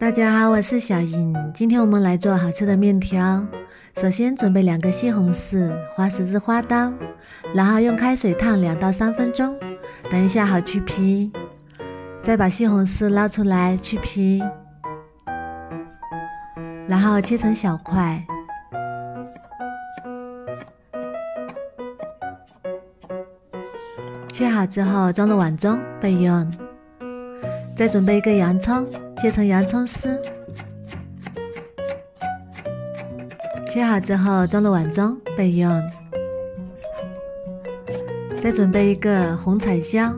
大家好，我是小颖。今天我们来做好吃的面条。首先准备2个西红柿，划10字花刀，然后用开水烫2到3分钟，等一下好去皮。再把西红柿捞出来去皮，然后切成小块。切好之后装入碗中备用。再准备1个洋葱，切成洋葱丝。切好之后装入碗中备用。再准备1个红彩椒，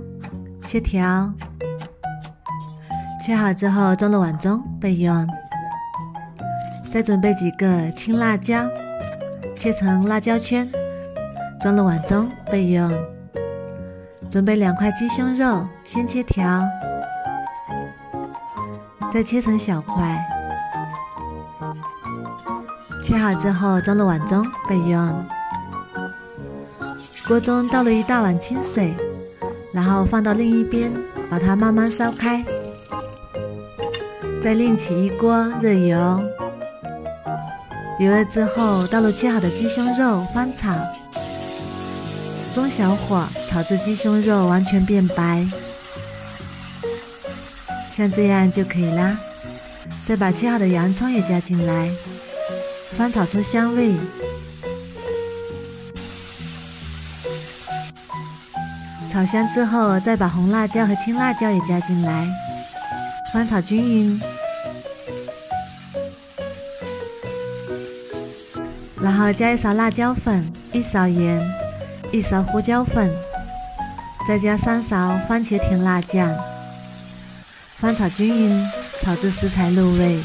切条。切好之后装入碗中备用。再准备几个青辣椒，切成辣椒圈，装入碗中备用。准备2块鸡胸肉，先切条。再切成小块，切好之后装入碗中备用。锅中倒入1大碗清水，然后放到另一边，把它慢慢烧开。再另起一锅热油，油热之后倒入切好的鸡胸肉翻炒，中小火炒至鸡胸肉完全变白。像这样就可以啦。再把切好的洋葱也加进来，翻炒出香味。炒香之后，再把红辣椒和青辣椒也加进来，翻炒均匀。然后加1勺辣椒粉、1勺盐、1勺胡椒粉，再加3勺番茄甜辣酱。翻炒均匀，炒至食材入味。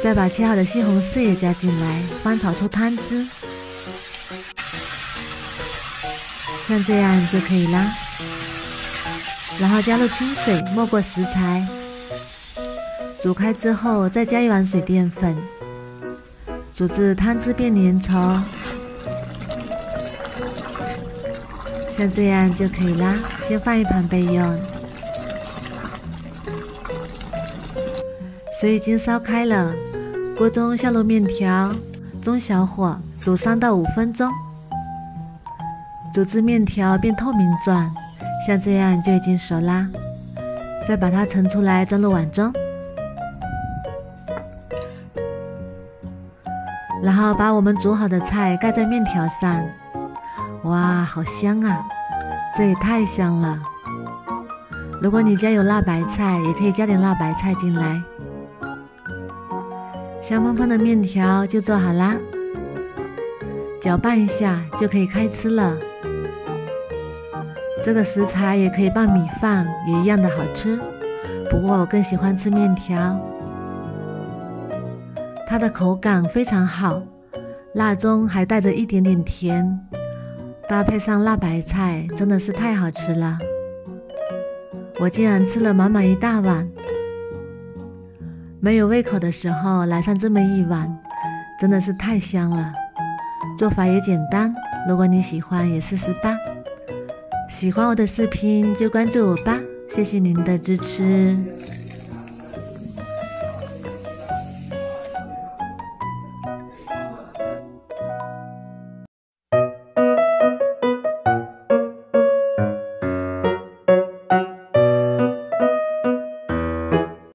再把切好的西红柿也加进来，翻炒出汤汁。像这样就可以啦。然后加入清水，没过食材。煮开之后，再加1碗水淀粉，煮至汤汁变粘稠。像这样就可以啦，先放一旁备用。水已经烧开了，锅中下入面条，中小火煮3到5分钟，煮至面条变透明状，像这样就已经熟啦。再把它盛出来，装入碗中，然后把我们煮好的菜盖在面条上。哇，好香啊！这也太香了。如果你家有辣白菜，也可以加点辣白菜进来。香喷喷的面条就做好啦，搅拌一下就可以开吃了。这个食材也可以拌米饭，也一样的好吃。不过我更喜欢吃面条，它的口感非常好，辣中还带着一点点甜。搭配上辣白菜，真的是太好吃了。我竟然吃了满满1大碗。没有胃口的时候来上这么1碗，真的是太香了。做法也简单，如果你喜欢也试试吧。喜欢我的视频就关注我吧，谢谢您的支持。